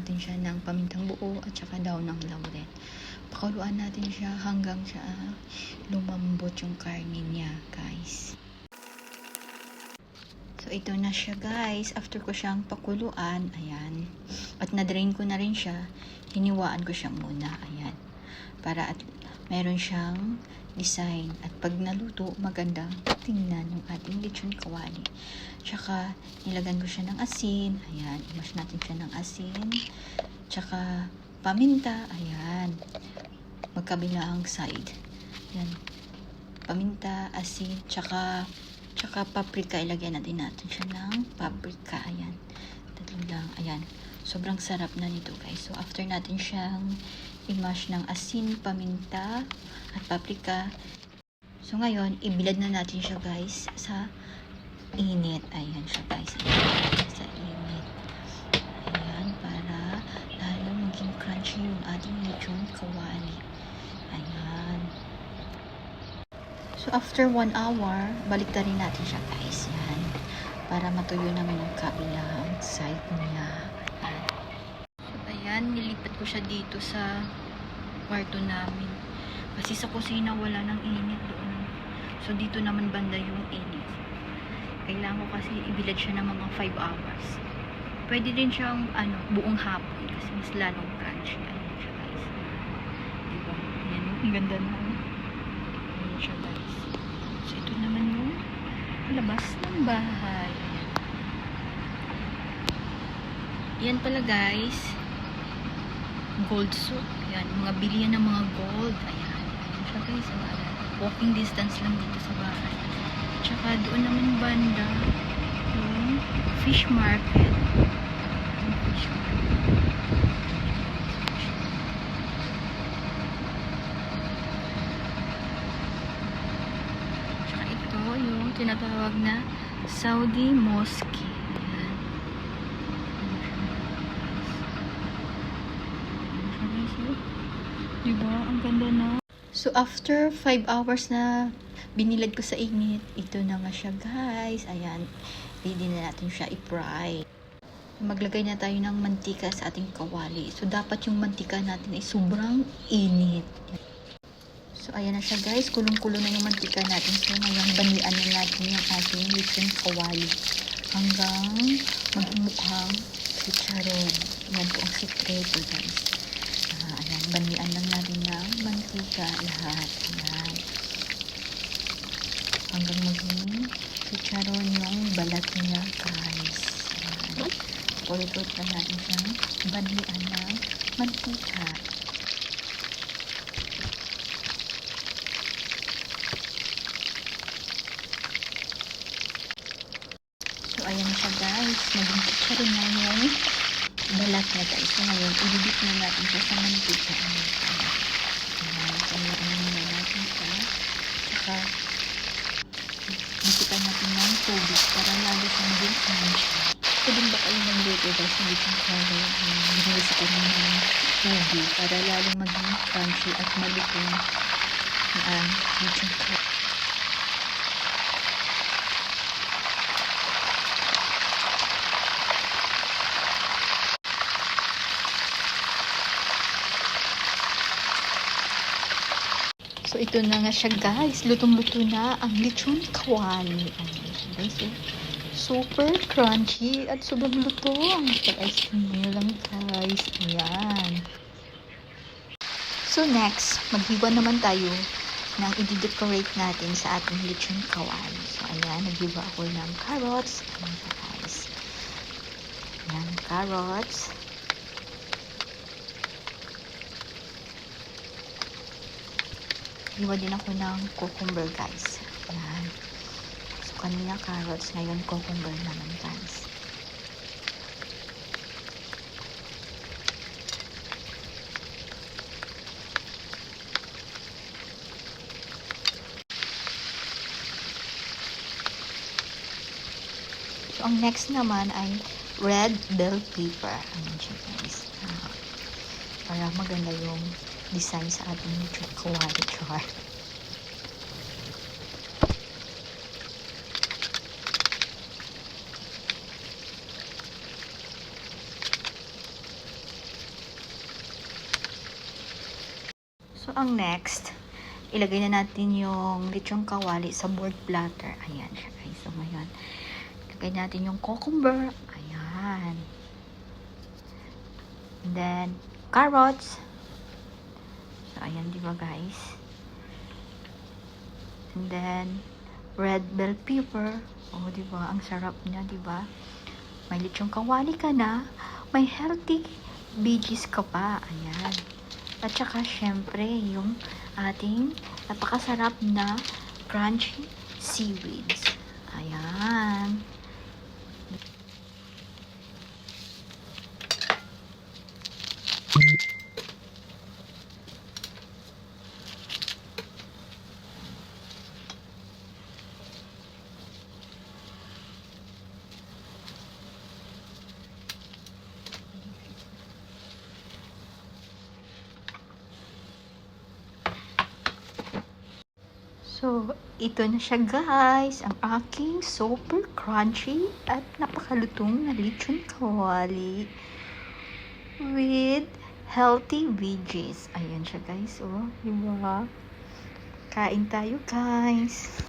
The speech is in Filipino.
natin siya ng pamintang buo at saka daon ng laurel. Pakuluan natin siya hanggang sa lumambot yung karne niya, guys. So, ito na siya, guys. After ko siyang pakuluan, ayan. At na-drain ko na rin siya. Hiniwaan ko siya muna, ayan. Para at meron siyang design. At pag naluto, magandang tingnan yung ating lechon kawali. Tsaka, nilagan ko siya ng asin. Ayan, imash natin siya ng asin. Tsaka, paminta. Ayan. Magkabilang side. Ayan. Paminta, asin, tsaka paprika. Ilagyan natin siya ng paprika. Ayan. Tatlo lang. Ayan. Sobrang sarap na nito, guys. So, after natin siyang i-mash ng asin, paminta, at paprika. So, ngayon, ibilad na natin siya, guys, sa init. Ayan siya, guys. Sa init. Ayan, para lalo maging crunchy yung ating lechon kawali. Ayan. So, after 1 hour, balik na rin natin siya, guys. Ayan. Para matuyo naman yung kabilang side niya. Ayan. So, ayan, nilipat ko siya dito sa kwarto namin. Kasi sa kusina wala nang init doon. So, dito naman banda yung init. Kailangan ko kasi ibilad siya ng mga 5 hours. Pwede din siyang buong hapon kasi mas lalong crunchy. Ayan siya, guys. Diba? Ayan, ang ganda na. Ayan siya, guys. So, ito naman yung labas ng bahay. Yan pala, guys. Gold soup. Ayan, mga bilihan ng mga gold. Ayan. Ayan siya, guys. Walking distance lang dito sa bahay. Tsaka doon naman banda yung fish market. Yung fish market. Tsaka ito yung tinatawag na Saudi Mosque. Ayan. Diba? Ang ganda na. So, after 5 hours na binilad ko sa init, ito na nga siya, guys. Ayan. Ready na natin siya i-fry. Maglagay na tayo ng mantika sa ating kawali. So, dapat yung mantika natin ay sobrang init. So, ayan na siya, guys. Kulong-kulo na yung mantika natin. So, ngayon, banian na natin yung ating lechon kawali. Hanggang magmukhang chicharon. Yan po ang sekreto, guys. Ayan, banian lang natin ng mantika lahat. Ayan. Hanggang maging chicharon yung balat niya, guys. Ayan. Pulot na natin siyang banian ng mantika. So, ayan siya, guys. Naging chicharon na yung balat na, guys. So, ngayon, ilibit na natin siya sa mantika. Ayan. Palain na natin siya. Saka, bisikan natin ng tubig para lalo siya maging crunchy. So, din ba kayo nagluto, guys, ng lechon kawali? Binibisikan naman ng tubig para lalo maging crunchy at malutong ang lechon kawali. So, ito na nga siya, guys. Lutong-luto na ang lechon kawali. Ayan siya, guys. Super crunchy at sobrang lutong. Pag-ice cream nyo lang, guys. Ayan. So, next, maghiwa naman tayo ng i-decorate natin sa ating lechon kawali. So, ayan. Naghiwa ako ng carrots. Ayan siya, guys. Ayan, carrots. Hiwa din ako ng cucumber, guys. Ayan. So, kanina carrots, ngayon cucumber naman, guys. So, ang next naman ay red bell pepper. Ayan siya, guys. Para maganda yung design sa ating lechon kawali char. So, ang next, ilagay na natin yung lechong kawali sa board platter. Ayan siya, guys. So, ngayon, ilagay natin yung cucumber. Ayan. And then, carrots. So, ayan, di ba, guys? And then, red bell pepper. Oh, di ba? Ang sarap niya, di ba? May lechong kawali ka na, may healthy veggies ka pa. Ayan. At saka, syempre, yung ating napakasarap na crunchy seaweeds. Ayan. So, ito na siya, guys. Ang aking super crunchy at napakalutong na lechon kawali with healthy veggies. Ayan siya, guys. Oh, diba? Kain tayo, guys.